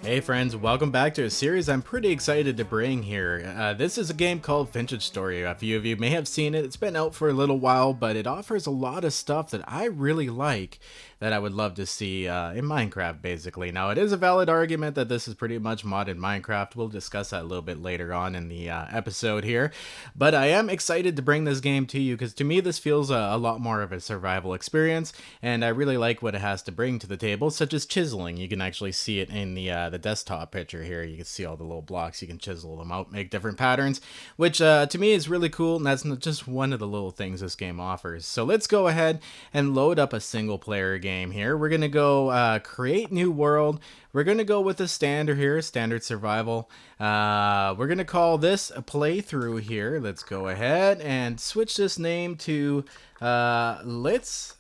Hey friends, welcome back to a series I'm pretty excited to bring here. This is a game called Vintage Story. A few of you may have seen it. It's been out for a little while, but it offers a lot of stuff that I really like that I would love to see in Minecraft, basically. Now, it is a valid argument that this is pretty much modded Minecraft. We'll discuss that a little bit later on in the episode here. But I am excited to bring this game to you because to me this feels a lot more of a survival experience, and I really like what it has to bring to the table, such as chiseling. You can actually see it in the desktop picture here. You can see all the little blocks. You can chisel them out, make different patterns, which to me is really cool, and that's just one of the little things this game offers. So let's go ahead and load up a single player game here. We're gonna go create new world. We're gonna go with the standard here, standard survival. We're gonna call this a playthrough here. Let's go ahead and switch this name to let's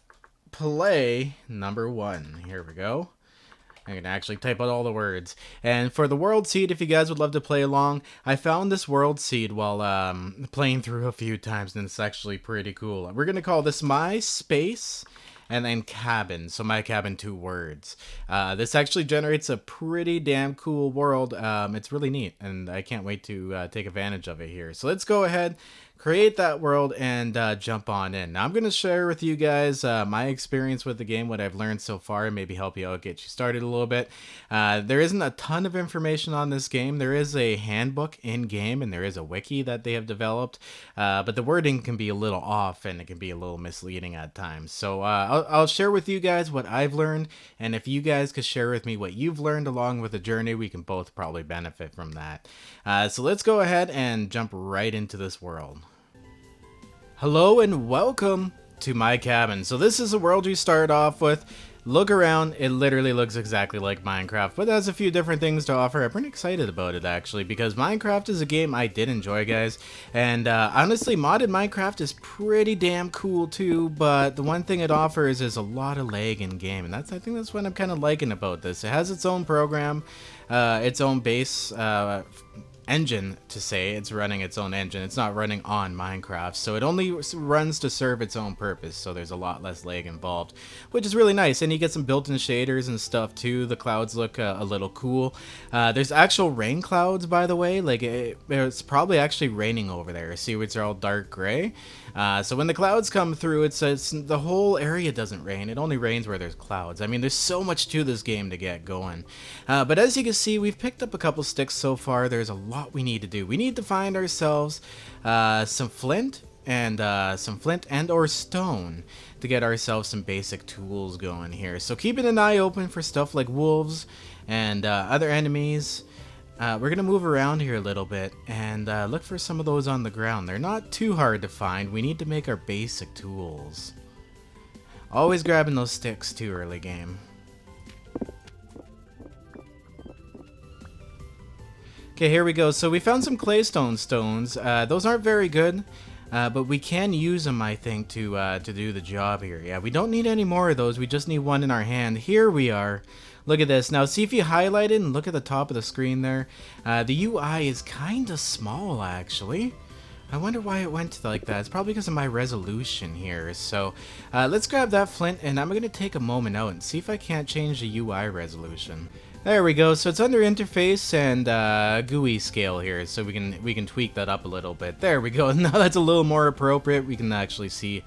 play number 1. Here we go. I'm going to actually type out all the words. And for the world seed, if you guys would love to play along, I found this world seed while playing through a few times, and it's actually pretty cool. We're going to call this My Space and then Cabin. So My Cabin, 2 words. This actually generates a pretty damn cool world. It's really neat, and I can't wait to take advantage of it here. So let's go ahead, create that world, and jump on in. Now I'm going to share with you guys my experience with the game, what I've learned so far, and maybe help you out, get you started a little bit. There isn't a ton of information on this game. There is a handbook in-game, and there is a wiki that they have developed, but the wording can be a little off, and it can be a little misleading at times. So I'll share with you guys what I've learned, and if you guys could share with me what you've learned along with the journey, we can both probably benefit from that. So let's go ahead and jump right into this world. Hello and welcome to My Cabin. So this is a world you start off with. Look around, it literally looks exactly like Minecraft, but it has a few different things to offer. I'm pretty excited about it actually, because Minecraft is a game I did enjoy, guys, and honestly modded Minecraft is pretty damn cool too, but the one thing it offers is a lot of lag in game, and I think that's what I'm kind of liking about this. It has its own program, its own base engine, to say it's running its own engine. It's not running on Minecraft, so it only runs to serve its own purpose, so there's a lot less lag involved, which is really nice. And you get some built-in shaders and stuff too. The clouds look a little cool. There's actual rain clouds, by the way. Like it's probably actually raining over there. See, which are all dark gray. So when the clouds come through, it says the whole area doesn't rain. It only rains where there's clouds. I mean, there's so much to this game to get going. But as you can see, we've picked up a couple sticks so far. There's a lot we need to do. We need to find ourselves some flint and or stone to get ourselves some basic tools going here. So keeping an eye open for stuff like wolves and other enemies. We're gonna move around here a little bit and look for some of those on the ground. They're not too hard to find. We need to make our basic tools. Always grabbing those sticks too early game. Okay, here we go. So we found some claystone stones. Those aren't very good, but we can use them, I think, to do the job here. Yeah, we don't need any more of those. We just need one in our hand. Here we are. Look at this. Now, see if you highlight it and look at the top of the screen there. The UI is kind of small, actually. I wonder why it went like that. It's probably because of my resolution here. So let's grab that flint, and I'm going to take a moment out and see if I can't change the UI resolution. There we go. So it's under interface and GUI scale here, so we can tweak that up a little bit. There we go. Now that's a little more appropriate. We can actually see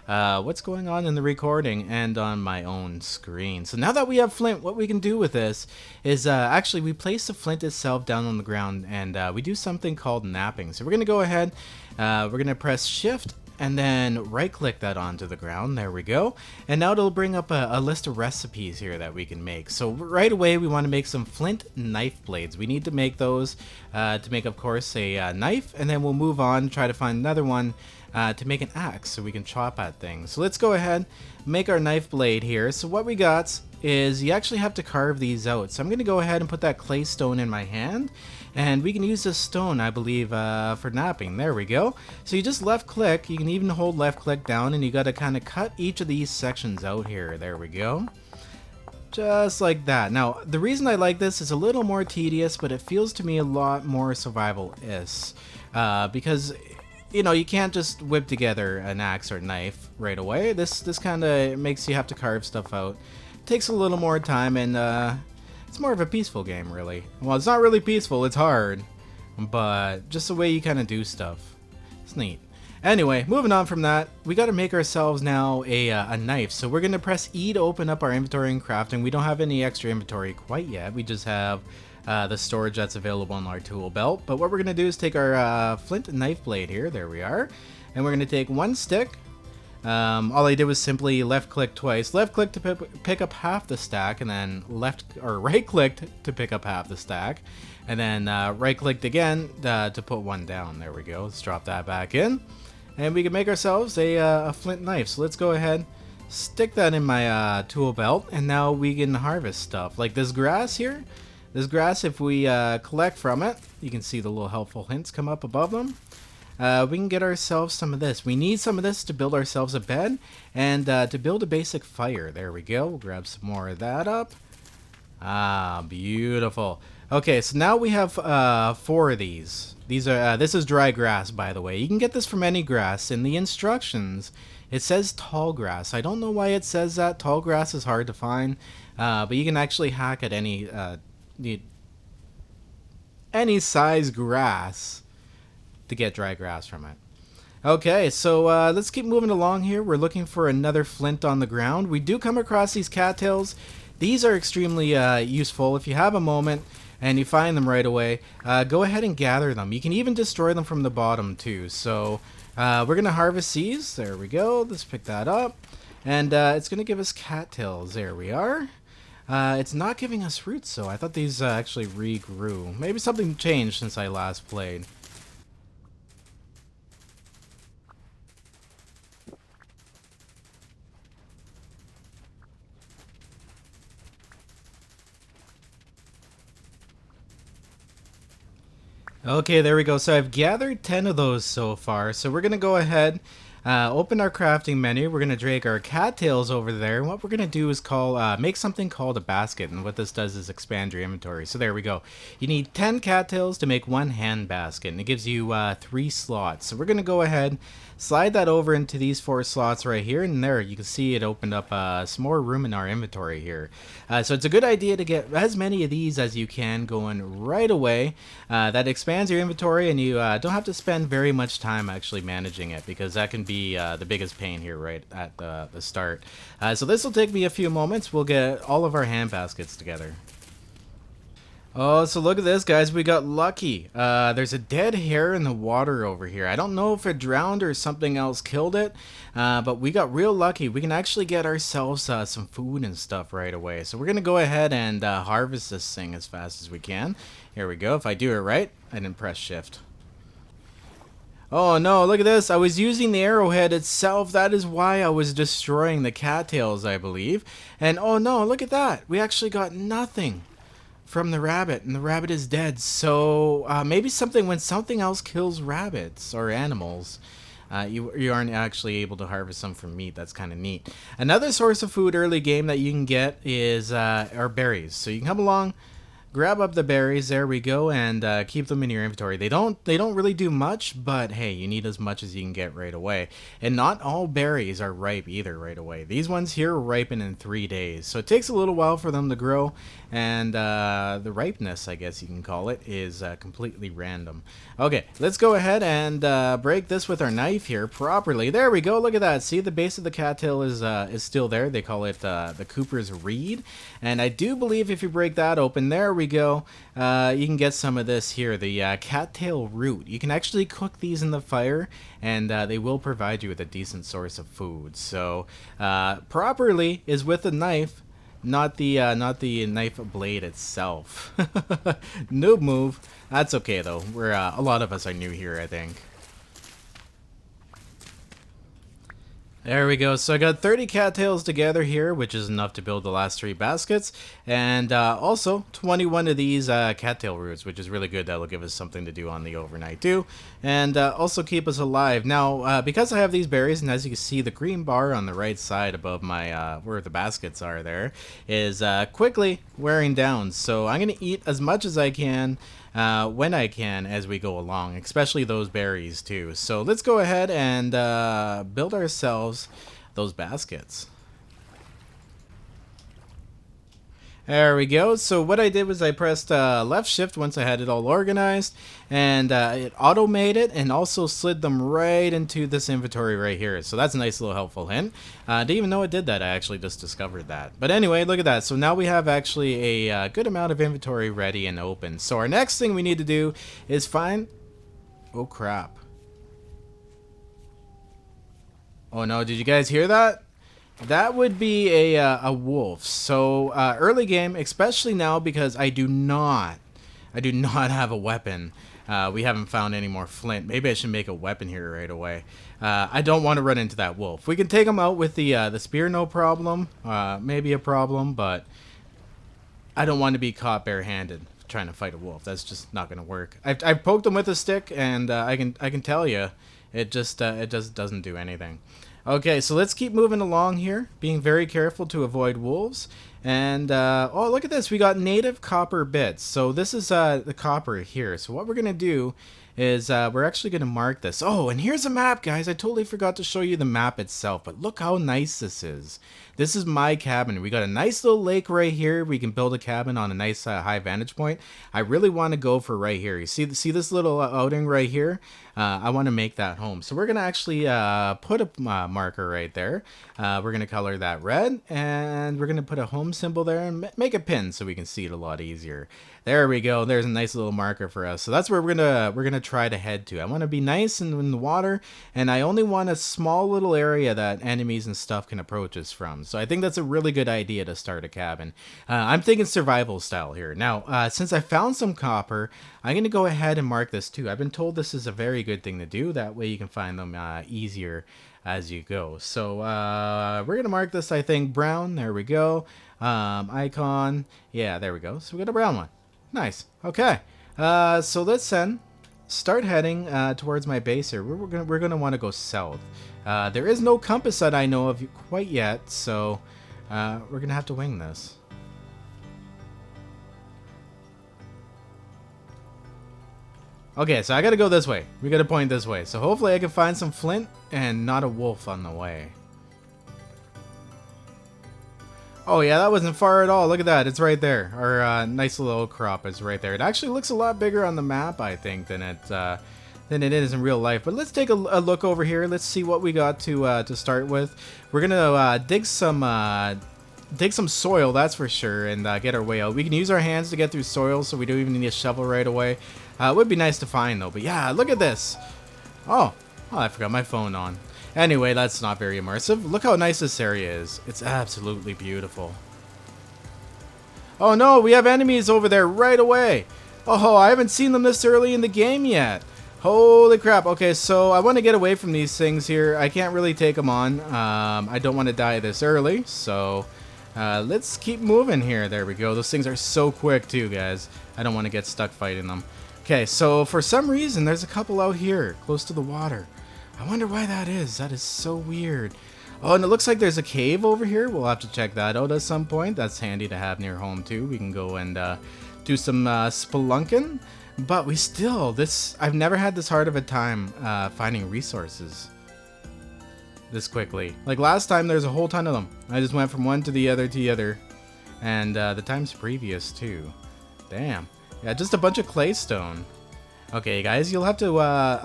what's going on in the recording and on my own screen. So now that we have flint, what we can do with this is actually we place the flint itself down on the ground, and we do something called knapping. So we're going to go ahead, we're going to press shift and then right click that onto the ground. There we go. And now it'll bring up a list of recipes here that we can make. So right away we want to make some flint knife blades. We need to make those to make, of course, a knife, and then we'll move on, try to find another one to make an axe so we can chop at things. So let's go ahead, make our knife blade here. So what we got is you actually have to carve these out. So I'm going to go ahead and put that clay stone in my hand, and we can use this stone, I believe, for knapping. There we go. So you just left click. You can even hold left click down, and you got to kind of cut each of these sections out here. There we go. Just like that. Now, the reason I like this is a little more tedious, but it feels to me a lot more survival-ish. Because you know, you can't just whip together an axe or knife right away. This kind of makes you have to carve stuff out. It takes a little more time, and it's It's more of a peaceful game, really. Well, it's not really peaceful, it's hard, but just the way you kind of do stuff. It's neat. Anyway, moving on from that, we got to make ourselves now a knife. So we're going to press E to open up our inventory and crafting. We don't have any extra inventory quite yet. We just have the storage that's available in our tool belt. But what we're going to do is take our flint and knife blade here. There we are. And we're going to take one stick. All I did was simply left click twice. Left click to pick up half the stack, and then right clicked to pick up half the stack. And then right clicked again to put one down. There we go. Let's drop that back in. And we can make ourselves a flint knife. So let's go ahead, stick that in my tool belt, and now we can harvest stuff. Like this grass here. This grass, if we collect from it, you can see the little helpful hints come up above them. We can get ourselves some of this. We need some of this to build ourselves a bed and to build a basic fire. There we go. We'll grab some more of that up. Ah, beautiful. Okay, so now we have 4 of these. This is dry grass, by the way. You can get this from any grass. In the instructions, it says tall grass. I don't know why it says that. Tall grass is hard to find, but you can actually hack at any size grass to get dry grass from it. Okay, so let's keep moving along here. We're looking for another flint on the ground. We do come across these cattails. These are extremely useful. If you have a moment and you find them right away, go ahead and gather them. You can even destroy them from the bottom too. So we're going to harvest these. There we go. Let's pick that up. And it's going to give us cattails. There we are. It's not giving us roots, so I thought these actually regrew. Maybe something changed since I last played. Okay, there we go. So I've gathered 10 of those so far. So we're going to go ahead, open our crafting menu. We're going to drag our cattails over there. And what we're going to do is make something called a basket. And what this does is expand your inventory. So there we go. You need 10 cattails to make 1 hand basket. And it gives you 3 slots. So we're going to go ahead, slide that over into these 4 slots right here. And there, you can see it opened up some more room in our inventory here. So it's a good idea to get as many of these as you can going right away. That expands your inventory, and you don't have to spend very much time actually managing it, because that can be the biggest pain here right at the start. So this will take me a few moments. We'll get all of our hand baskets together. Oh, so look at this, guys. We got lucky. There's a dead hare in the water over here. I don't know if it drowned or something else killed it, but we got real lucky. We can actually get ourselves some food and stuff right away. So we're going to go ahead and harvest this thing as fast as we can. Here we go. If I do it right, I didn't press shift. Oh no, look at this. I was using the arrowhead itself. That is why I was destroying the cattails, I believe. And oh no, look at that. We actually got nothing from the rabbit, and the rabbit is dead. So maybe when something else kills rabbits or animals, you aren't actually able to harvest them from meat. That's kind of neat. Another source of food early game that you can get is our berries. So you can come along, grab up the berries. There we go, and keep them in your inventory. They don't really do much, but hey, you need as much as you can get right away. And not all berries are ripe either right away. These ones here ripen in 3 days, so it takes a little while for them to grow. And the ripeness, I guess you can call it, is completely random. Okay, let's go ahead and break this with our knife here properly. There we go. Look at that. See, the base of the cattail is still there. They call it the Cooper's reed, and I do believe if you break that open, there we go. You can get some of this here, the cattail root. You can actually cook these in the fire, and they will provide you with a decent source of food. So properly is with a knife. Not the knife blade itself. Noob move. That's okay though. We're a lot of us are new here, I think. There we go. So I got 30 cattails together here, which is enough to build the last 3 baskets, and also 21 of these cattail roots, which is really good. That'll give us something to do on the overnight too, and also keep us alive. Now, because I have these berries, and as you can see, the green bar on the right side above my where the baskets are there is quickly wearing down. So I'm gonna eat as much as I can. When I can as we go along, especially those berries too. So let's go ahead and build ourselves those baskets. There we go. So what I did was I pressed left shift once I had it all organized, and it automated and also slid them right into this inventory right here. So that's a nice little helpful hint. Didn't even know it did that. I actually just discovered that. But anyway, look at that. So now we have actually a good amount of inventory ready and open. So our next thing we need to do is find... Oh crap. Oh no, did you guys hear that? That would be a wolf. So early game, especially now because I do not have a weapon. We haven't found any more flint. Maybe I should make a weapon here right away. I don't want to run into that wolf. We can take him out with the spear, no problem. Maybe a problem, but I don't want to be caught barehanded trying to fight a wolf. That's just not going to work. I've poked him with a stick, and I can tell you, it just doesn't do anything. Okay, so let's keep moving along here, being very careful to avoid wolves. And, oh, look at this. We got native copper bits. So this is the copper here. So what we're going to do is we're actually going to mark this. Oh, and here's a map, guys. I totally forgot to show you the map itself, but look how nice this is. This is my cabin. We got a nice little lake right here. We can build a cabin on a nice high vantage point. I really want to go for right here. You see this little outing right here? I want to make that home. So we're going to actually put a marker right there. We're going to color that red, and we're going to put a home symbol there and make a pin so we can see it a lot easier. There we go. There's a nice little marker for us. So that's where we're gonna try to head to. I want to be nice in the water, and I only want a small little area that enemies and stuff can approach us from. So I think that's a really good idea to start a cabin. I'm thinking survival style here. Now, since I found some copper, I'm gonna go ahead and mark this too. I've been told this is a very good thing to do. That way you can find them easier as you go. So we're gonna mark this, I think, brown. There we go. Icon. Yeah, there we go. So we got a brown one. Nice. Okay. So let's start heading towards my base here. We're gonna want to go south. There is no compass that I know of quite yet, so we're gonna have to wing this. Okay, so I gotta go this way. We gotta point this way. So hopefully I can find some flint and not a wolf on the way. Oh yeah, that wasn't far at all. Look at that. It's right there. Our nice little crop is right there. It actually looks a lot bigger on the map, I think, than it is in real life. But let's take a look over here. Let's see what we got to start with. We're gonna dig some soil, that's for sure, and get our way out. We can use our hands to get through soil, so we don't even need a shovel right away. It would be nice to find though. But yeah, look at this. Oh, I forgot my phone on. Anyway, that's not very immersive. Look how nice this area is. It's absolutely beautiful. Oh no, we have enemies over there right away. Oh, I haven't seen them this early in the game yet. Holy crap. Okay, so I want to get away from these things here. I can't really take them on. I don't want to die this early, so let's keep moving here. There we go. Those things are so quick too, guys. I don't want to get stuck fighting them. Okay, so for some reason, there's a couple out here close to the water. I wonder why that is. That is so weird. Oh, and it looks like there's a cave over here. We'll have to check that out at some point. That's handy to have near home too. We can go and do some spelunking. But I've never had this hard of a time finding resources this quickly. Like last time, there's a whole ton of them. I just went from one to the other. And the times previous too. Damn. Yeah, just a bunch of claystone. Okay, guys, you'll have to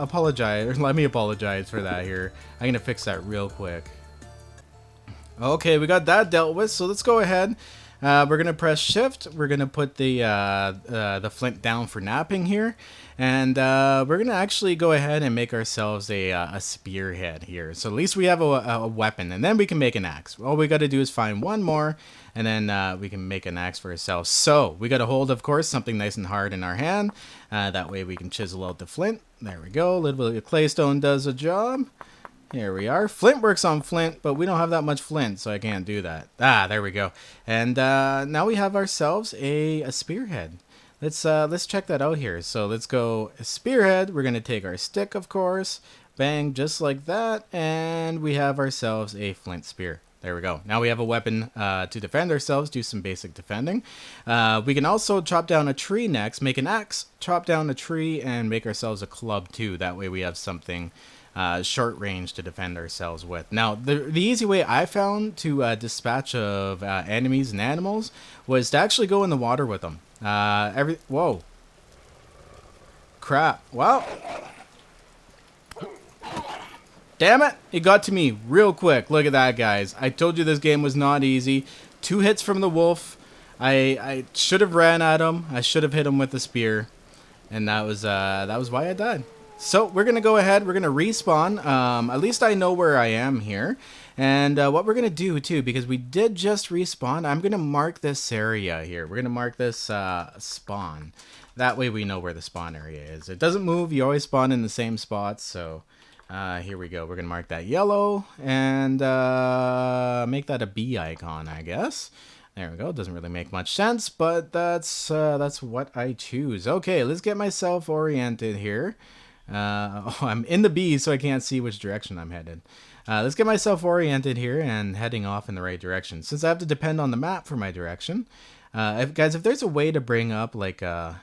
apologize, or let me apologize for that here. I'm gonna fix that real quick. Okay, we got that dealt with, so let's go ahead. We're gonna press shift. We're gonna put the flint down for knapping here, and we're gonna actually go ahead and make ourselves a spearhead here. So at least we have a weapon, and then we can make an axe. All we gotta do is find one more, and then we can make an axe for ourselves. So we gotta hold, of course, something nice and hard in our hand. That way we can chisel out the flint. There we go. A little bit of claystone does a job. Here we are. Flint works on flint, but we don't have that much flint, so I can't do that. Ah, there we go. And now we have ourselves a spearhead. Let's check that out here. So let's go spearhead. We're gonna take our stick, of course. Bang, just like that, and we have ourselves a flint spear. There we go. Now we have a weapon to defend ourselves, do some basic defending. We can also chop down a tree next, make an axe, chop down a tree, and make ourselves a club too. That way we have something short range to defend ourselves with. Now, the easy way I found to dispatch of enemies and animals was to actually go in the water with them. Whoa. Crap. Well. Damn it. It got to me real quick. Look at that, guys. I told you this game was not easy. 2 hits from the wolf. I should have ran at him. I should have hit him with the spear. And that was why I died. So we're going to go ahead. We're going to respawn. At least I know where I am here. And what we're going to do, too, because we did just respawn, I'm going to mark this area here. We're going to mark this spawn. That way we know where the spawn area is. It doesn't move. You always spawn in the same spot. So here we go. We're going to mark that yellow and make that a bee icon, I guess. There we go. It doesn't really make much sense, but that's what I choose. Okay, let's get myself oriented here. Oh, I'm in the bee, so I can't see which direction I'm headed. Let's get myself oriented here and heading off in the right direction. Since I have to depend on the map for my direction, if there's a way to bring up like a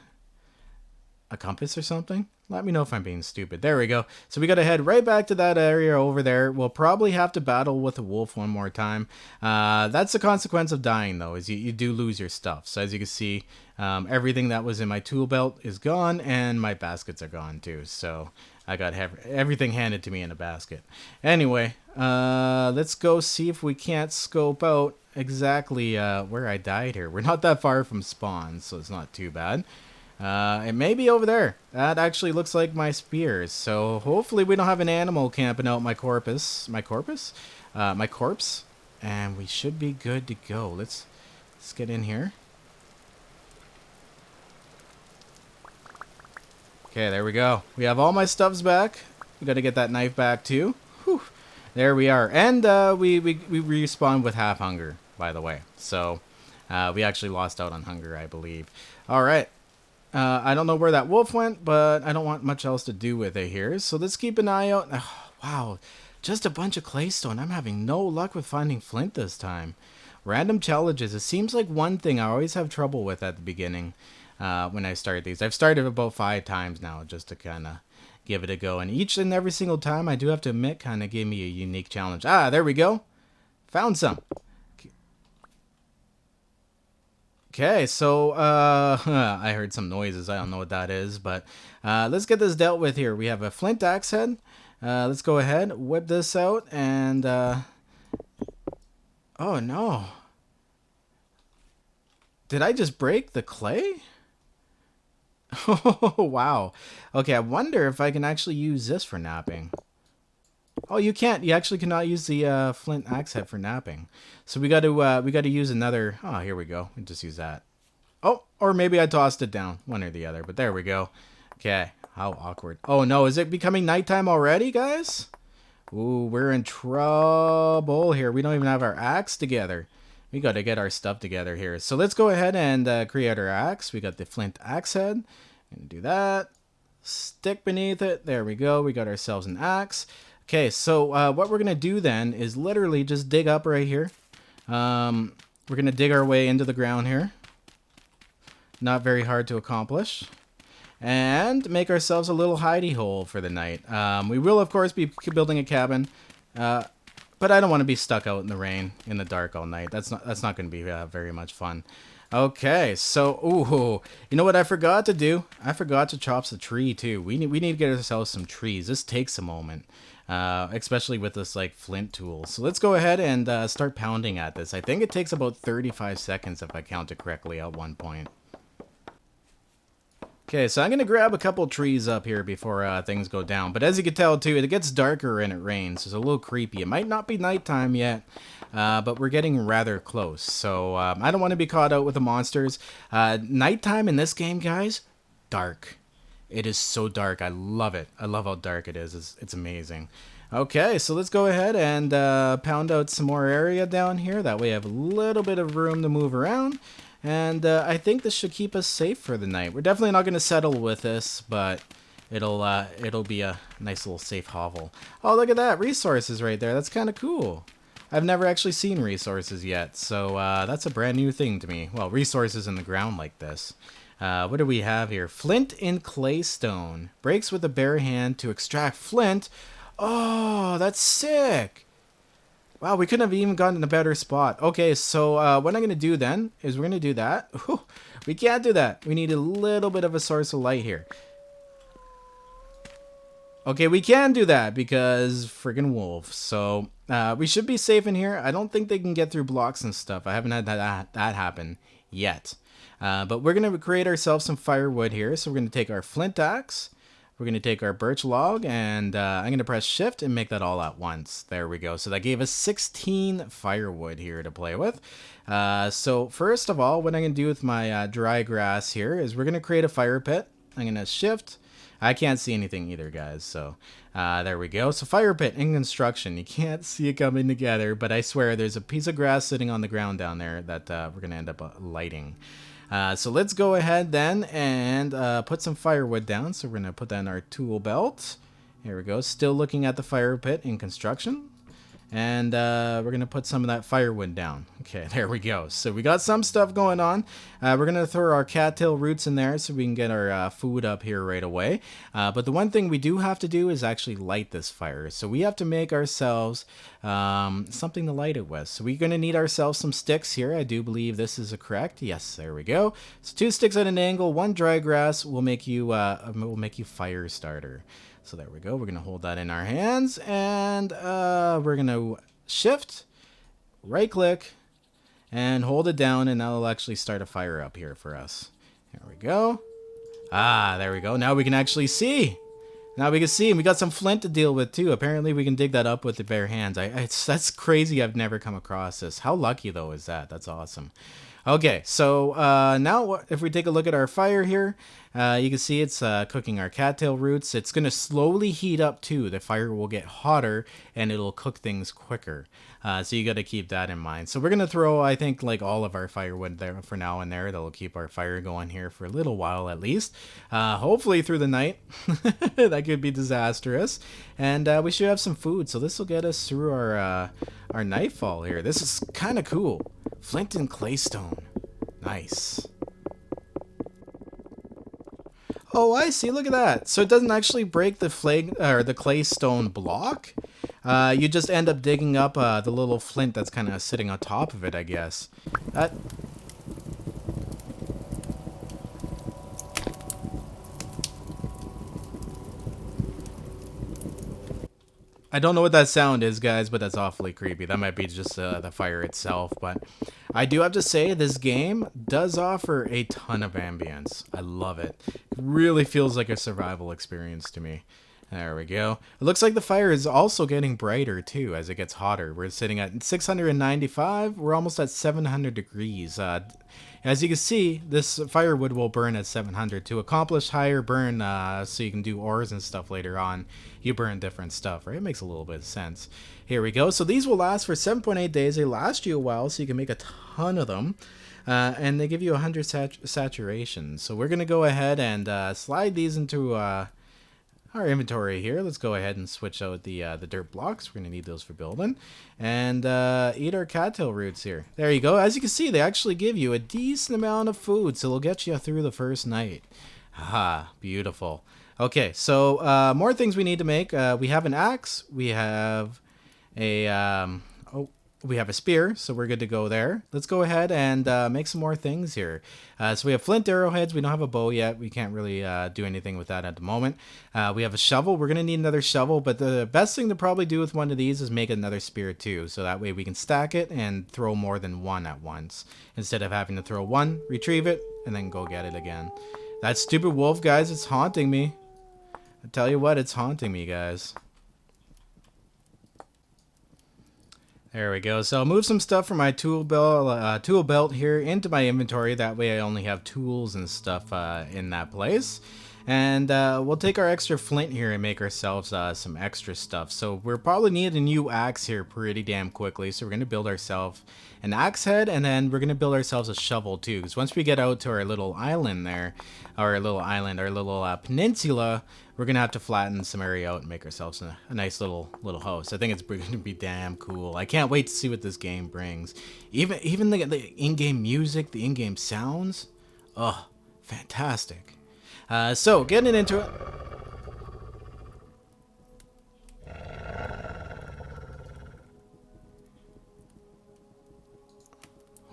compass or something, let me know if I'm being stupid. There we go. So we got to head right back to that area over there. We'll probably have to battle with a wolf one more time. That's the consequence of dying, though, is you do lose your stuff. So as you can see, everything that was in my tool belt is gone, and my baskets are gone too. So I got everything handed to me in a basket. Anyway, let's go see if we can't scope out exactly where I died here. We're not that far from spawn, so it's not too bad. It may be over there. That actually looks like my spears. So hopefully we don't have an animal camping out my corpse. My corpse? My corpse. And we should be good to go. Let's get in here. Okay, there we go. We have all my stuffs back. We got to get that knife back too. Whew. There we are. And we respawn with half hunger, by the way. So we actually lost out on hunger, I believe. All right. I don't know where that wolf went, but I don't want much else to do with it here. So let's keep an eye out. Oh, wow, just a bunch of claystone. I'm having no luck with finding flint this time. Random challenges. It seems like one thing I always have trouble with at the beginning when I start these. I've started about 5 times now just to kind of give it a go. And each and every single time, I do have to admit, kind of gave me a unique challenge. Ah, there we go. Found some. Okay, so I heard some noises. I don't know what that is, but let's get this dealt with here. We have a flint axe head. Let's go ahead, whip this out, and oh no. Did I just break the clay? Oh, wow. Okay, I wonder if I can actually use this for knapping. Oh, you can't. You actually cannot use the flint axe head for knapping. So we got to use another. Oh, here we go. We just use that. Oh, or maybe I tossed it down, one or the other. But there we go. Okay, how awkward. Oh no, is it becoming nighttime already, guys? Ooh, we're in trouble here. We don't even have our axe together. We got to get our stuff together here. So let's go ahead and create our axe. We got the flint axe head. And do that. Stick beneath it. There we go. We got ourselves an axe. Okay, so what we're going to do then is literally just dig up right here. We're going to dig our way into the ground here. Not very hard to accomplish. And make ourselves a little hidey hole for the night. We will, of course, be building a cabin. But I don't want to be stuck out in the rain, in the dark all night. That's not going to be very much fun. Okay, so, ooh, you know what I forgot to do? I forgot to chop the tree, too. We need to get ourselves some trees. This takes a moment. Especially with this like flint tool. So let's go ahead and start pounding at this. I think it takes about 35 seconds if I count it correctly at one point. Okay, so I'm going to grab a couple trees up here before things go down. But as you can tell too, it gets darker and it rains. So it's a little creepy. It might not be nighttime yet, but we're getting rather close. So I don't want to be caught out with the monsters. Nighttime in this game, guys, dark. It is so dark. I love it. I love how dark it is. It's amazing. Okay, so let's go ahead and pound out some more area down here. That way I have a little bit of room to move around. And I think this should keep us safe for the night. We're definitely not going to settle with this, but it'll be a nice little safe hovel. Oh, look at that. Resources right there. That's kind of cool. I've never actually seen resources yet, so that's a brand new thing to me. Well, resources in the ground like this. What do we have here? Flint in claystone. Breaks with a bare hand to extract flint. Oh, that's sick. Wow, we couldn't have even gotten a better spot. Okay, so what I'm going to do then is we're going to do that. Whew, we can't do that. We need a little bit of a source of light here. Okay, we can do that because friggin' wolves. So we should be safe in here. I don't think they can get through blocks and stuff. I haven't had that happen yet. But we're going to create ourselves some firewood here. So we're going to take our flint axe. We're going to take our birch log, and I'm going to press shift and make that all at once. There we go. So that gave us 16 firewood here to play with. So first of all, what I'm going to do with my dry grass here is we're going to create a fire pit. I'm going to shift. I can't see anything either, guys. So there we go. So fire pit in construction. You can't see it coming together, but I swear there's a piece of grass sitting on the ground down there that we're going to end up lighting. So let's go ahead then and put some firewood down. So we're going to put that in our tool belt. Here we go. Still looking at the fire pit in construction. And we're going to put some of that firewood down. Okay, there we go. So we got some stuff going on. We're going to throw our cattail roots in there so we can get our food up here right away. But the one thing we do have to do is actually light this fire. So we have to make ourselves something to light it with. So we're going to need ourselves some sticks here. I do believe this is correct. Yes, there we go. So 2 sticks at an angle, 1 dry grass will make you fire starter. So there we go. We're going to hold that in our hands, and we're going to shift, right click, and hold it down, and that'll actually start a fire up here for us. There we go. Ah, there we go. Now we can actually see. Now we can see, and we got some flint to deal with too. Apparently we can dig that up with the bare hands. That's crazy. I've never come across this. How lucky though is that? That's awesome. Okay, so now if we take a look at our fire here, you can see it's cooking our cattail roots. It's going to slowly heat up too. The fire will get hotter and it'll cook things quicker. So you got to keep that in mind. So we're going to throw, I think, like all of our firewood there for now and there. That'll keep our fire going here for a little while at least. Hopefully through the night. That could be disastrous. And we should have some food. So this will get us through our nightfall here. This is kind of cool. Flint and claystone. Nice. Oh, I see. Look at that. So it doesn't actually break the claystone block. You just end up digging up the little flint that's kind of sitting on top of it, I guess. I don't know what that sound is, guys, but that's awfully creepy. That might be just the fire itself, but I do have to say this game does offer a ton of ambience. I love it. It really feels like a survival experience to me. There we go. It looks like the fire is also getting brighter too as it gets hotter. We're sitting at 695. We're almost at 700 degrees. As you can see, this firewood will burn at 700. To accomplish higher burn, so you can do ores and stuff later on, you burn different stuff, right? It makes a little bit of sense. Here we go. So these will last for 7.8 days. They last you a while, so you can make a ton of them. And they give you 100 saturation. So we're going to go ahead and slide these into our inventory here. Let's go ahead and switch out the dirt blocks. We're going to need those for building. And eat our cattail roots here. There you go. As you can see, they actually give you a decent amount of food, so they'll get you through the first night. Ah, beautiful. Okay, so more things we need to make. We have an axe. We have a we have a spear, so we're good to go there. Let's go ahead and make some more things here. So we have flint arrowheads. We don't have a bow yet. We can't really do anything with that at the moment. We have a shovel. We're going to need another shovel, but the best thing to probably do with one of these is make another spear too, so that way we can stack it and throw more than one at once, instead of having to throw one, retrieve it, and then go get it again. That stupid wolf, guys, it's haunting me. I tell you what, it's haunting me, guys. There we go. So I'll move some stuff from my tool belt here into my inventory. That way I only have tools and stuff in that place. And we'll take our extra flint here and make ourselves some extra stuff. So we'll probably need a new axe here pretty damn quickly. So we're going to build ourselves an axe head, and then we're going to build ourselves a shovel too. Because once we get out to our little island there, our little peninsula, we're going to have to flatten some area out and make ourselves a nice little house. I think it's going to be damn cool. I can't wait to see what this game brings. Even the in-game music, the in-game sounds. Oh, fantastic. So, getting into it.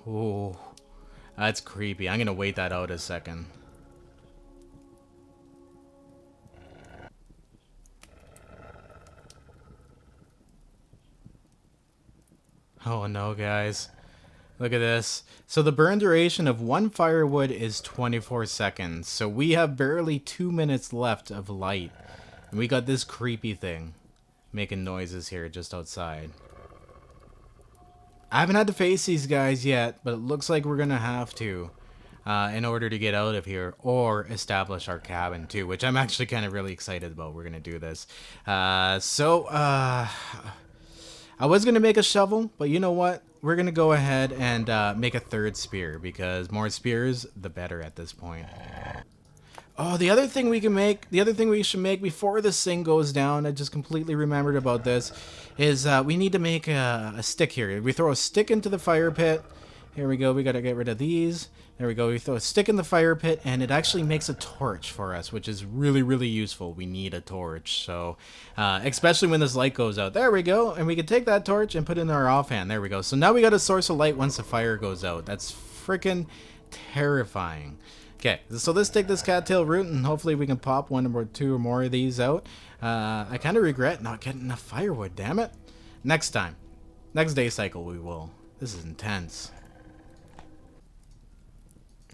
Ooh, that's creepy. I'm gonna wait that out a second. Oh no, guys. Look at this. So the burn duration of one firewood is 24 seconds. So we have barely 2 minutes left of light. And we got this creepy thing making noises here just outside. I haven't had to face these guys yet, but it looks like we're going to have to in order to get out of here or establish our cabin too, which I'm actually kind of really excited about. We're going to do this. I was going to make a shovel, but you know what? We're going to go ahead and make a third spear because more spears, the better at this point. Oh, the other thing we should make before this thing goes down, I just completely remembered about this, is we need to make a stick here. We throw a stick into the fire pit. Here we go. We got to get rid of these. There we go. We throw a stick in the fire pit, and it actually makes a torch for us, which is really, really useful. We need a torch, so especially when this light goes out. There we go. And we can take that torch and put it in our offhand. There we go. So now we got a source of light once the fire goes out. That's freaking terrifying. Okay, so let's take this cattail root, and hopefully we can pop one or two or more of these out. I kind of regret not getting enough firewood, damn it. Next time. Next day cycle we will. This is intense.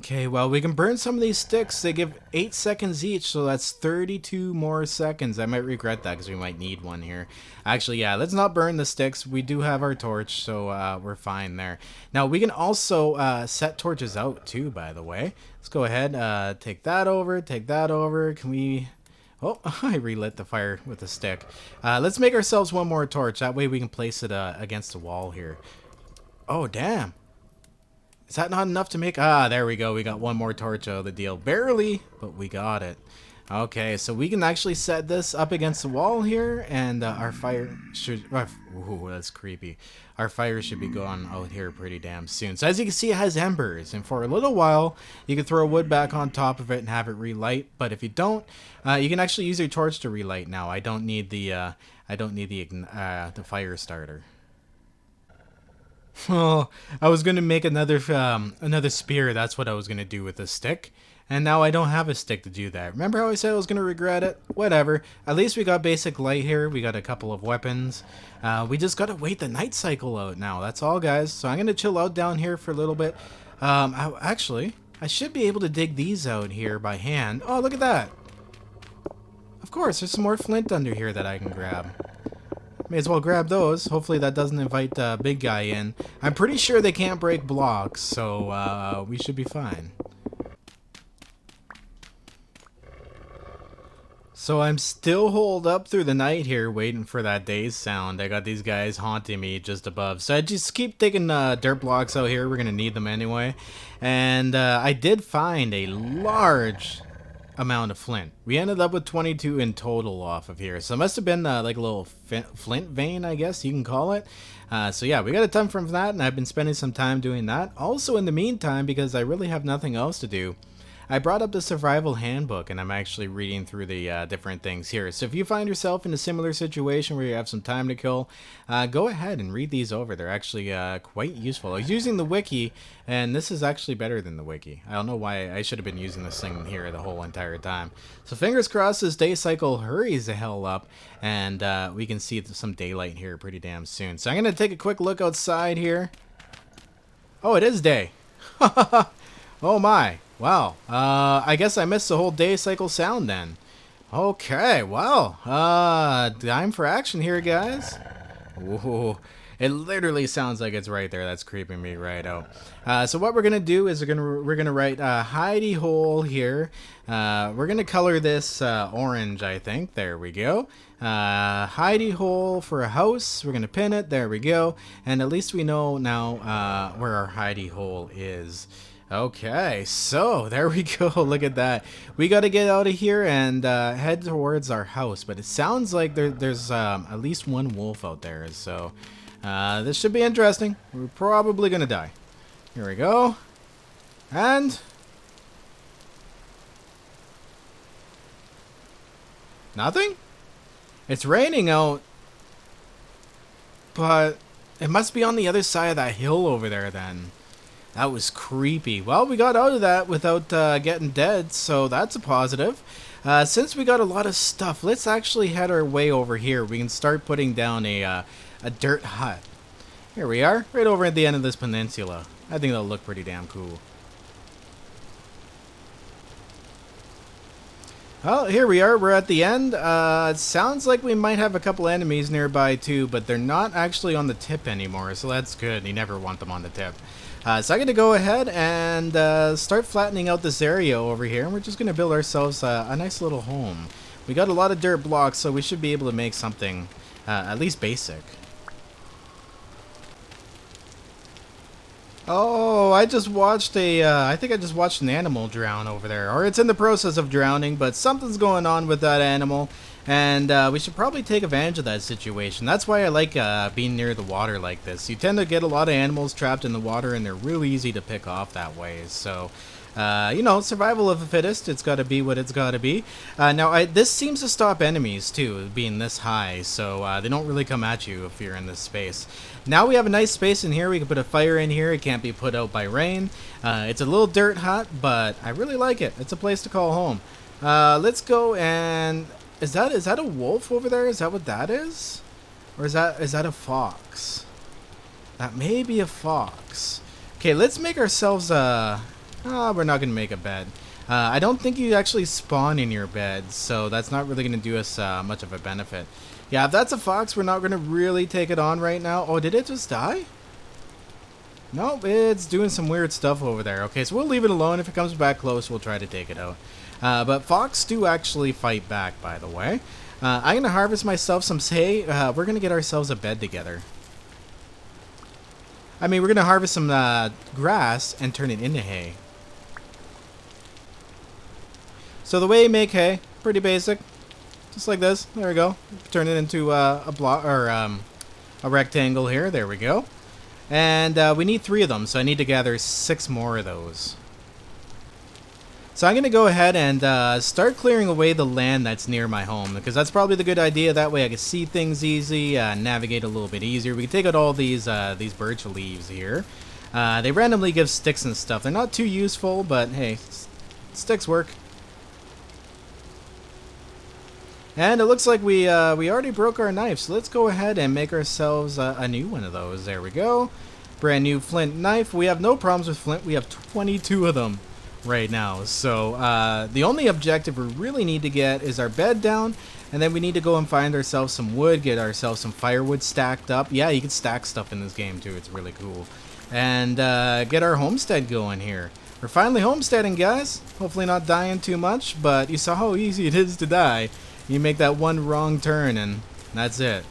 Okay, well, we can burn some of these sticks. They give 8 seconds each, so that's 32 more seconds. I might regret that because we might need one here. Actually, yeah, let's not burn the sticks. We do have our torch, so we're fine there. Now, we can also set torches out, too, by the way. Let's go ahead, take that over, take that over. Can we... Oh, I relit the fire with a stick. Let's make ourselves one more torch. That way we can place it against the wall here. Oh, damn. Is that not enough to make? Ah, there we go. We got one more torch out of the deal. Barely, but we got it. Okay, so we can actually set this up against the wall here, and our fire should... Ooh, that's creepy. Our fire should be going out here pretty damn soon. So as you can see, it has embers, and for a little while, you can throw wood back on top of it and have it relight. But if you don't, you can actually use your torch to relight now. I don't need the fire starter. Oh, I was gonna make another spear. That's what I was gonna do with a stick, and now I don't have a stick to do that. Remember how I said I was gonna regret it? Whatever. At least we got basic light here. We got a couple of weapons. We just gotta wait the night cycle out now. That's all, guys. So I'm gonna chill out down here for a little bit. Actually, I should be able to dig these out here by hand. Oh, look at that. Of course, there's some more flint under here that I can grab. May as well grab those. Hopefully that doesn't invite big guy in. I'm pretty sure they can't break blocks, so we should be fine. So I'm still holed up through the night here waiting for that day's sound. I got these guys haunting me just above. So I just keep taking dirt blocks out here. We're going to need them anyway. And I did find a large amount of flint. We ended up with 22 in total off of here, so it must have been like a little flint vein, I guess you can call it. So yeah, we got a ton from that, and I've been spending some time doing that. Also in the meantime, because I really have nothing else to do, I brought up the survival handbook, and I'm actually reading through the different things here. So if you find yourself in a similar situation where you have some time to kill, go ahead and read these over. They're actually quite useful. I was using the wiki, and this is actually better than the wiki. I don't know why I should have been using this thing here the whole entire time. So fingers crossed this day cycle hurries the hell up, and we can see some daylight here pretty damn soon. So I'm going to take a quick look outside here. Oh, it is day. Oh my. Wow, I guess I missed the whole day cycle sound then. Okay, well, time for action here, guys. Ooh, it literally sounds like it's right there. That's creeping me right out. So what we're gonna do is we're gonna write hidey hole here. We're gonna color this orange, I think. There we go. Hidey hole for a house. We're gonna pin it. There we go. And at least we know now where our hidey hole is. Okay, so there we go. Look at that. We got to get out of here and head towards our house. But it sounds like there's at least one wolf out there. So this should be interesting. We're probably going to die. Here we go. And... nothing? It's raining out. But it must be on the other side of that hill over there then. That was creepy. Well, we got out of that without getting dead, so that's a positive. Since we got a lot of stuff, let's actually head our way over here. We can start putting down a dirt hut. Here we are, right over at the end of this peninsula. I think that'll look pretty damn cool. Well, here we are. We're at the end. It sounds like we might have a couple enemies nearby too, but they're not actually on the tip anymore, so that's good. You never want them on the tip. So I'm going to go ahead and start flattening out this area over here, and we're just going to build ourselves a nice little home. We got a lot of dirt blocks, so we should be able to make something at least basic. Oh, I just watched I think I just watched an animal drown over there. Or it's in the process of drowning, but something's going on with that animal. And we should probably take advantage of that situation. That's why I like being near the water like this. You tend to get a lot of animals trapped in the water, and they're really easy to pick off that way. So, you know, survival of the fittest. It's got to be what it's got to be. Now, this seems to stop enemies, too, being this high. So they don't really come at you if you're in this space. Now we have a nice space in here. We can put a fire in here. It can't be put out by rain. It's a little dirt hut, but I really like it. It's a place to call home. Let's go and... Is that a wolf over there? Is that what that is? Or is that a fox? That may be a fox. Okay, let's make ourselves we're not gonna make a bed. I don't think you actually spawn in your bed, so that's not really gonna do us much of a benefit. Yeah, if that's a fox, we're not gonna really take it on right now. Oh, did it just die? No, it's doing some weird stuff over there. Okay, so we'll leave it alone. If it comes back close, we'll try to take it out. But fox do actually fight back, by the way. I'm going to harvest myself some hay. We're going to get ourselves a bed together. I mean, we're going to harvest some grass and turn it into hay. So the way you make hay, pretty basic. Just like this. There we go. Turn it into a block or a rectangle here. There we go. And we need 3 of them, so I need to gather 6 more of those. So I'm going to go ahead and start clearing away the land that's near my home, because that's probably the good idea. That way I can see things easy, navigate a little bit easier. We can take out all these birch leaves here. They randomly give sticks and stuff. They're not too useful, but hey, sticks work. And it looks like we already broke our knife, so let's go ahead and make ourselves a new one of those. There we go. Brand new flint knife. We have no problems with flint. We have 22 of them right now. So the only objective we really need to get is our bed down, and then we need to go and find ourselves some wood, get ourselves some firewood stacked up. Yeah, you can stack stuff in this game too. It's really cool. And get our homestead going here. We're finally homesteading, guys. Hopefully not dying too much, but you saw how easy it is to die. You make that one wrong turn and that's it.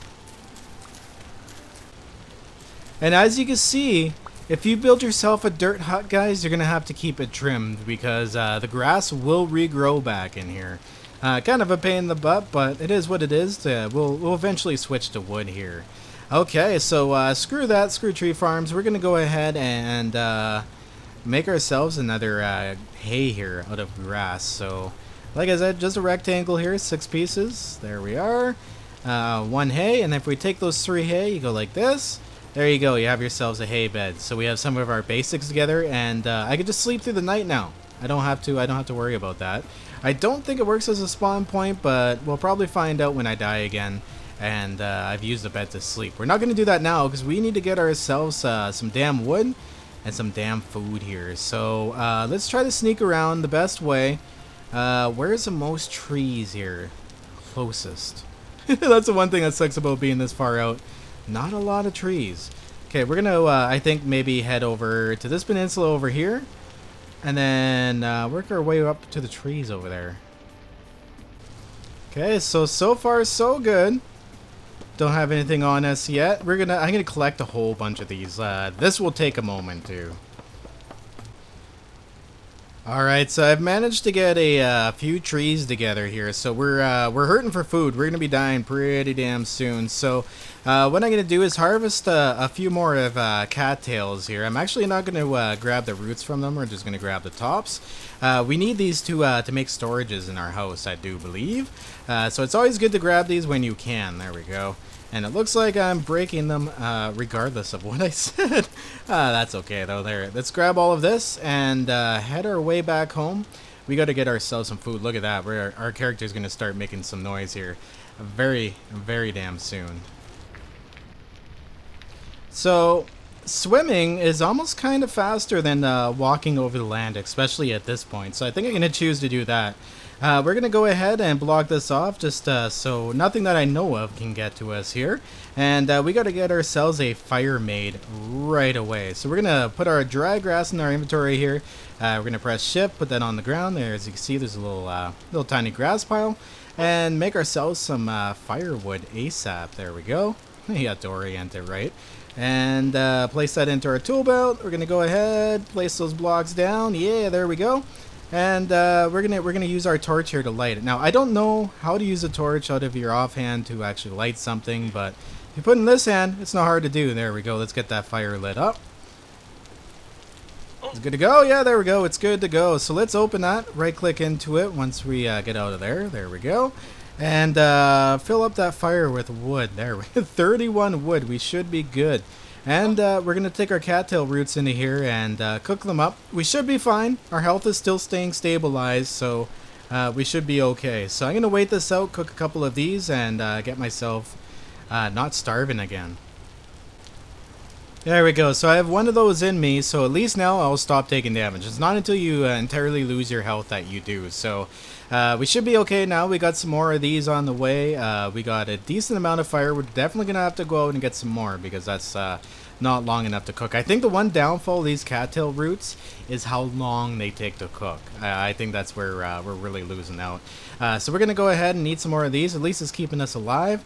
And as you can see, if you build yourself a dirt hut, guys, you're going to have to keep it trimmed, because the grass will regrow back in here. Kind of a pain in the butt, but it is what it is. We'll eventually switch to wood here. Okay, so screw that, screw tree farms. We're going to go ahead and make ourselves another hay here out of grass. So, like I said, just a rectangle here, 6 pieces. There we are. 1 hay, and if we take those 3 hay, you go like this. There you go, you have yourselves a hay bed. So we have some of our basics together, and I can just sleep through the night now. I don't have to worry about that. I don't think it works as a spawn point, but we'll probably find out when I die again, and I've used the bed to sleep. We're not going to do that now, because we need to get ourselves some damn wood and some damn food here. So let's try to sneak around the best way. Where's the most trees here? Closest. That's the one thing that sucks about being this far out. Not a lot of trees. Okay, we're gonna, I think, maybe head over to this peninsula over here, and then work our way up to the trees over there. Okay, so far so good. Don't have anything on us yet. I'm gonna collect a whole bunch of these. This will take a moment too. Alright, so I've managed to get a few trees together here, so we're hurting for food. We're going to be dying pretty damn soon, so what I'm going to do is harvest a few more of cattails here. I'm actually not going to grab the roots from them, we're just going to grab the tops. We need these to make storages in our house, I do believe. So it's always good to grab these when you can. There we go. And it looks like I'm breaking them regardless of what I said. That's okay though. There, let's grab all of this and head our way back home. We got to get ourselves some food. Look at that. Our character's going to start making some noise here very, very damn soon. So swimming is almost kind of faster than walking over the land, especially at this point. So I think I'm going to choose to do that. We're going to go ahead and block this off just so nothing that I know of can get to us here. And we got to get ourselves a fire made right away. So we're going to put our dry grass in our inventory here. We're going to press shift, put that on the ground there. As you can see, there's a little tiny grass pile. And make ourselves some firewood ASAP. There we go. You have to orient it right. And place that into our tool belt. We're going to go ahead, place those blocks down. Yeah, there we go. And we're gonna use our torch here to light it. Now I don't know how to use a torch out of your offhand to actually light something, but if you put in this hand, it's not hard to do. There we go. Let's get that fire lit up. It's good to go. Yeah, there we go. It's good to go. So let's open that. Right click into it once we get out of there. There we go. And fill up that fire with wood. There we go. 31 wood. We should be good. And we're going to take our cattail roots into here and cook them up. We should be fine. Our health is still staying stabilized, so we should be okay. So I'm going to wait this out, cook a couple of these, and get myself not starving again. There we go. So I have one of those in me, so at least now I'll stop taking damage. It's not until you entirely lose your health that you do. So we should be okay now. We got some more of these on the way. We got a decent amount of fire. We're definitely going to have to go out and get some more because that's not long enough to cook. I think the one downfall of these cattail roots is how long they take to cook. I think that's where we're really losing out. So we're going to go ahead and eat some more of these. At least it's keeping us alive.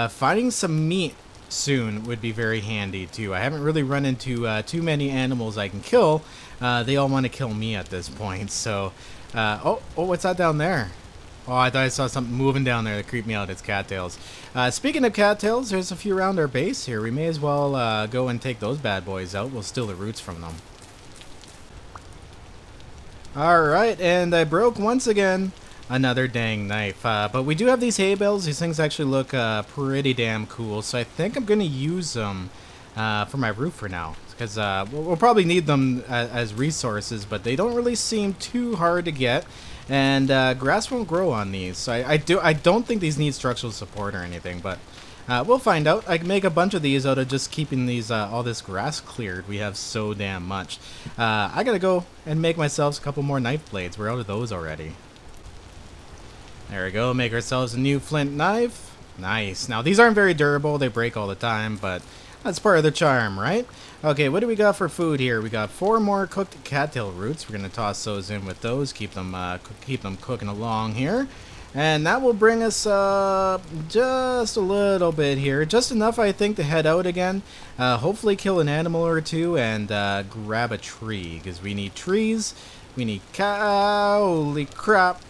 Finding some meat soon would be very handy too. I haven't really run into too many animals I can kill. They all want to kill me at this point. So, oh, what's that down there? Oh, I thought I saw something moving down there that creeped me out. It's cattails. Speaking of cattails, there's a few around our base here. We may as well go and take those bad boys out. We'll steal the roots from them. Alright, and I broke once again another dang knife. But we do have these hay bales. These things actually look pretty damn cool. So I think I'm going to use them for my roof for now. Because we'll probably need them as resources, but they don't really seem too hard to get. And grass won't grow on these. So I don't think these need structural support or anything, but we'll find out. I can make a bunch of these out of just keeping these all this grass cleared. We have so damn much. I gotta go and make myself a couple more knife blades. We're out of those already. There we go. Make ourselves a new flint knife. Nice. Now these aren't very durable. They break all the time, but that's part of the charm, right? Okay, what do we got for food here? We got 4 more cooked cattail roots. We're gonna toss those in with those. Keep them cooking along here, and that will bring us just a little bit here, just enough I think to head out again. Hopefully kill an animal or two and grab a tree because we need trees. We need holy crap!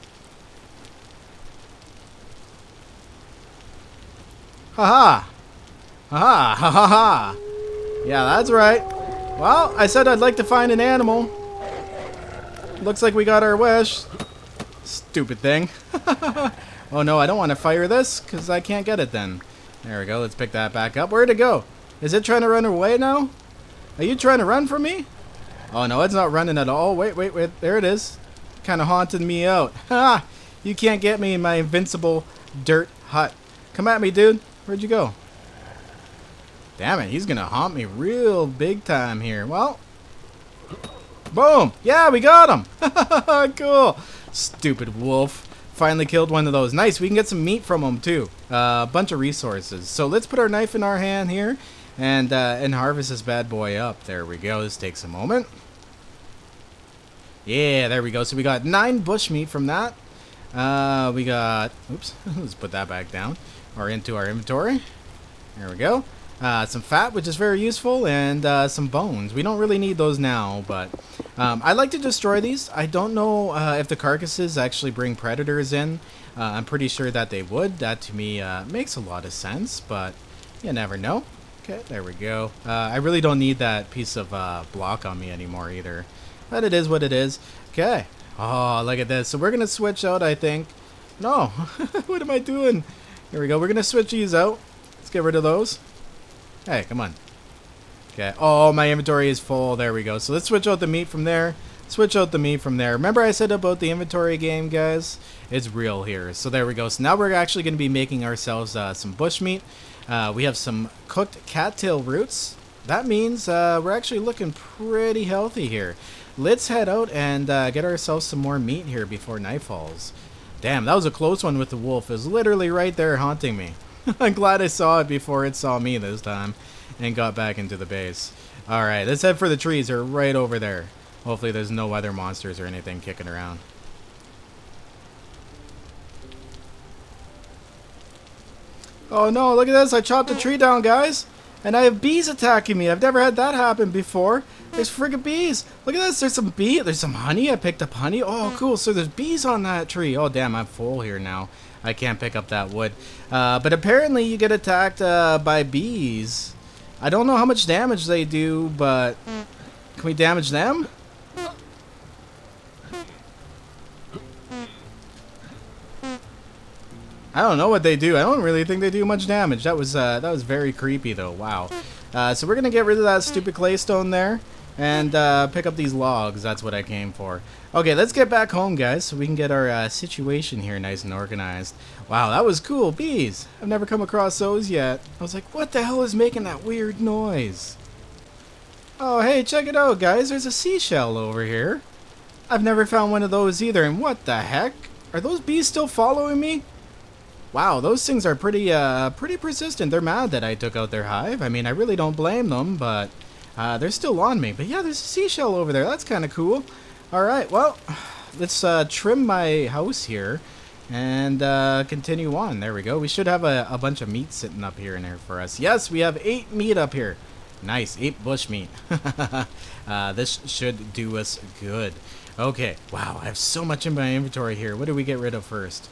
Haha! Ha ha ha ha! Yeah, that's right. Well, I said I'd like to find an animal. Looks like we got our wish. Stupid thing. Oh no, I don't want to fire this because I can't get it then. There we go. Let's pick that back up. Where'd it go? Is it trying to run away now? Are you trying to run from me? Oh no, it's not running at all. Wait. There it is. Kind of haunted me out. Ha! You can't get me in my invincible dirt hut. Come at me, dude. Where'd you go? Damn it, he's gonna haunt me real big time here. Well, boom! Yeah, we got him! Cool! Stupid wolf. Finally killed one of those. Nice, we can get some meat from him too. A bunch of resources. So let's put our knife in our hand here and harvest this bad boy up. There we go. This takes a moment. Yeah, there we go. So we got 9 bush meat from that. We got... Oops. Let's put that back down. Or into our inventory. There we go. Some fat, which is very useful, and some bones. We don't really need those now, but I like to destroy these. I don't know if the carcasses actually bring predators in. I'm pretty sure that they would. That, to me, makes a lot of sense, but you never know. Okay, there we go. I really don't need that piece of block on me anymore either, but it is what it is. Okay. Oh, look at this. So we're going to switch out, I think. No. What am I doing? Here we go. We're going to switch these out. Let's get rid of those. Hey, come on. Okay. Oh, my inventory is full. There we go. So let's switch out the meat from there. Switch out the meat from there. Remember I said about the inventory game, guys? It's real here. So there we go. So now we're actually going to be making ourselves some bush meat. We have some cooked cattail roots. That means we're actually looking pretty healthy here. Let's head out and get ourselves some more meat here before night falls. Damn, that was a close one with the wolf. It was literally right there haunting me. I'm glad I saw it before it saw me this time and got back into the base. Alright, let's head for the trees. They're right over there. Hopefully there's no other monsters or anything kicking around. Oh no, look at this. I chopped a tree down, guys. And I have bees attacking me. I've never had that happen before. There's friggin' bees. Look at this. There's some there's some honey. I picked up honey. Oh, cool. So there's bees on that tree. Oh, damn. I'm full here now. I can't pick up that wood. But apparently you get attacked by bees. I don't know how much damage they do, but can we damage them? I don't know what they do. I don't really think they do much damage. That was very creepy though. Wow. So we're gonna get rid of that stupid claystone there and pick up these logs. That's what I came for. Okay, let's get back home, guys, so we can get our situation here nice and organized. Wow, that was cool. Bees. I've never come across those yet. I was like, what the hell is making that weird noise? Oh, hey, check it out, guys. There's a seashell over here. I've never found one of those either. And what the heck? Are those bees still following me? Wow, those things are pretty persistent. They're mad that I took out their hive. I mean, I really don't blame them, but they're still on me. But yeah, there's a seashell over there. That's kind of cool. All right, well, let's trim my house here and continue on. There we go. We should have a bunch of meat sitting up here in there for us. Yes, we have 8 meat up here. Nice, 8 bush meat. This should do us good. Okay, wow, I have so much in my inventory here. What do we get rid of first?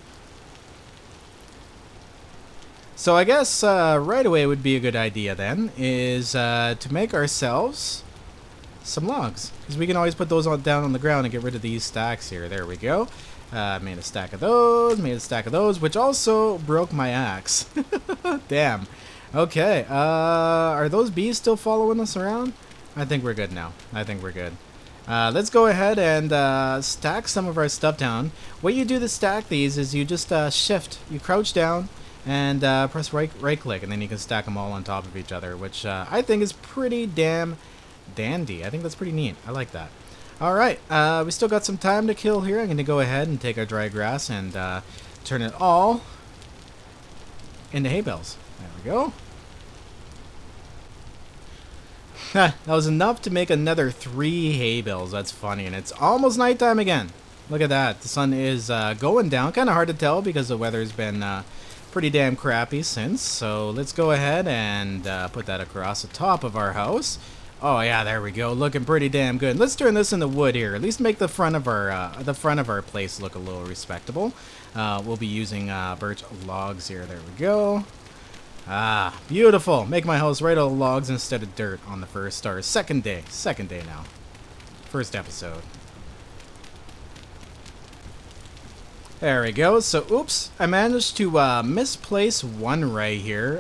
So I guess right away would be a good idea then, is to make ourselves some logs. Because we can always put those down on the ground and get rid of these stacks here. There we go. Made a stack of those, which also broke my axe. Damn. Okay, are those bees still following us around? I think we're good now. I think we're good. Let's go ahead and stack some of our stuff down. What you do to stack these is you just shift. You crouch down and press right click, and then you can stack them all on top of each other, which I think is pretty damn dandy. I think that's pretty neat. I like that. Alright, we still got some time to kill here. I'm going to go ahead and take our dry grass and turn it all into hay bales. There we go. That was enough to make another 3 hay bales. That's funny, and it's almost nighttime again. Look at that. The sun is going down. Kind of hard to tell because the weather's been pretty damn crappy since. So let's go ahead and put that across the top of our house. Oh yeah, there we go. Looking pretty damn good. Let's turn this into wood here. At least make the front of our place look a little respectable. We'll be using birch logs here. There we go. Ah, beautiful. Make my house right out of logs instead of dirt on the first or second day. Second day now. First episode. There we go. So, oops, I managed to misplace one right here.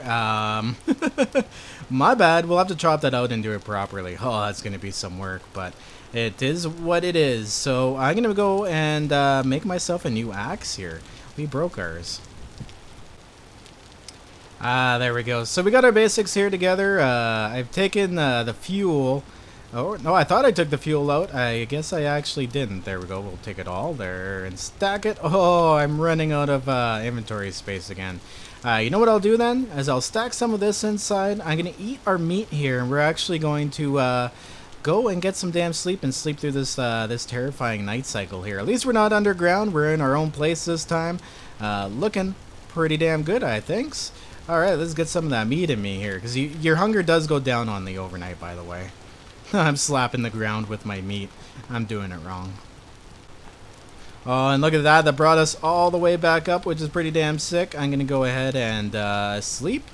My bad. We'll have to chop that out and do it properly. Oh, that's going to be some work, but it is what it is. So, I'm going to go and make myself a new axe here. We broke ours. There we go. So, we got our basics here together. I've taken the fuel. Oh, no, I thought I took the fuel out. I guess I actually didn't. There we go. We'll take it all there and stack it. Oh, I'm running out of inventory space again. You know what I'll do then? Is I'll stack some of this inside. I'm going to eat our meat here, and we're actually going to go and get some damn sleep and sleep through this this terrifying night cycle here. At least we're not underground. We're in our own place this time. Looking pretty damn good, I think. All right, let's get some of that meat in me here, because your hunger does go down on the overnight, by the way. I'm slapping the ground with my meat. I'm doing it wrong. Oh, and look at that. That brought us all the way back up, which is pretty damn sick. I'm going to go ahead and sleep.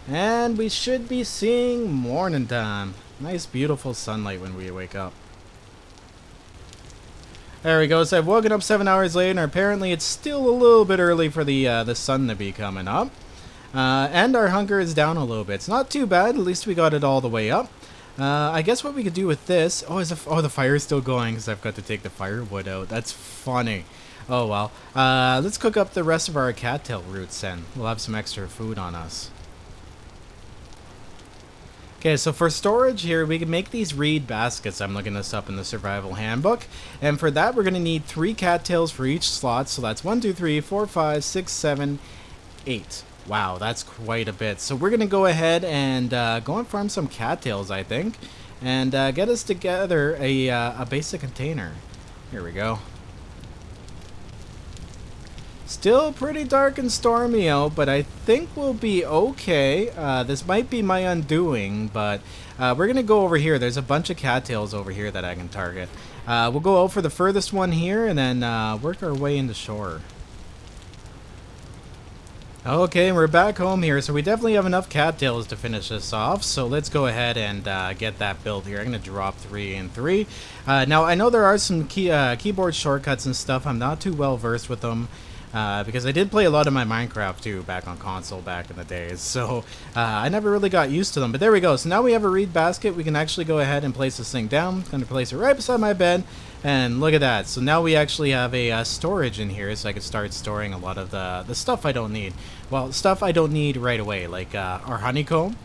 And we should be seeing morning time. Nice, beautiful sunlight when we wake up. There we go. So I've woken up 7 hours later, and apparently it's still a little bit early for the sun to be coming up. And our hunger is down a little bit. It's not too bad. At least we got it all the way up. I guess what we could do with this... Oh, the fire is still going because I've got to take the firewood out. That's funny. Oh, well. Let's cook up the rest of our cattail roots then. We'll have some extra food on us. Okay, so for storage here, we can make these reed baskets. I'm looking this up in the survival handbook. And for that, we're going to need 3 cattails for each slot. So that's 1, 2, 3, 4, 5, 6, 7, 8. Wow, that's quite a bit. So we're going to go ahead and go and farm some cattails, I think. And get us together a basic container. Here we go. Still pretty dark and stormy out, but I think we'll be okay. This might be my undoing, but we're going to go over here. There's a bunch of cattails over here that I can target. We'll go out for the furthest one here and then work our way into shore. Okay, we're back home here, so we definitely have enough cattails to finish this off. So let's go ahead and get that built here. I'm going to drop 3 and 3. Now, I know there are some keyboard shortcuts and stuff. I'm not too well versed with them. Because I did play a lot of my Minecraft too back on console back in the days, so I never really got used to them. But there we go. So now we have a reed basket. We can actually go ahead and place this thing down. I'm going to place it right beside my bed, and look at that. So now we actually have a storage in here, so I can start storing a lot of the stuff I don't need. Well, stuff I don't need right away, like our honeycomb,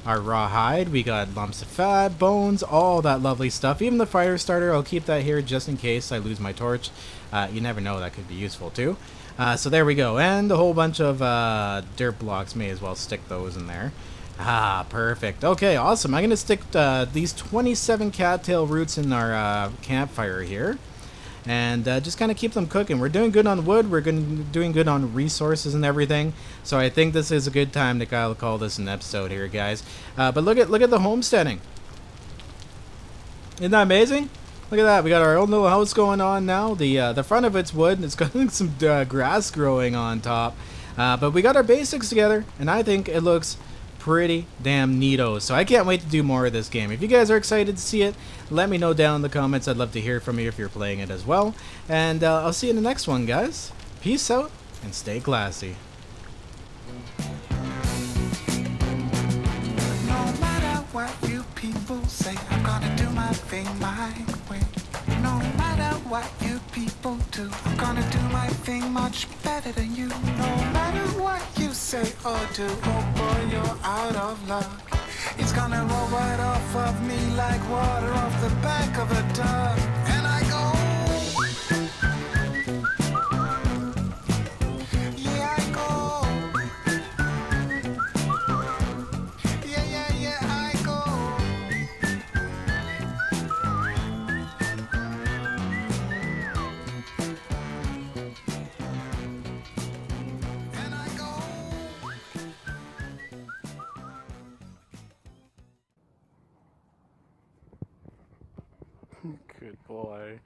our raw hide. We got lumps of fat, bones, all that lovely stuff. Even the fire starter, I'll keep that here just in case I lose my torch. You never know, that could be useful too. So there we go, and a whole bunch of dirt blocks. May as well stick those in there. Ah, perfect. Okay, awesome. I'm going to stick these 27 cattail roots in our campfire here, and just kind of keep them cooking. We're doing good on wood. We're doing good on resources and everything. So I think this is a good time to call this an episode here, guys. But look at the homesteading. Isn't that amazing? Look at that, we got our own little house going on now. The front of it's wood, and it's got some grass growing on top. But we got our basics together, and I think it looks pretty damn neato. So I can't wait to do more of this game. If you guys are excited to see it, let me know down in the comments. I'd love to hear from you if you're playing it as well. And I'll see you in the next one, guys. Peace out, and stay classy. No matter what you people say, I'm gonna do my thing my way. No matter what you people do, I'm gonna do my thing much better than you. No matter what you say or do, oh boy, you're out of luck. It's gonna roll right off of me like water off the back of a duck. And I go, yeah, I go. Yeah, I go. And I go. Good boy.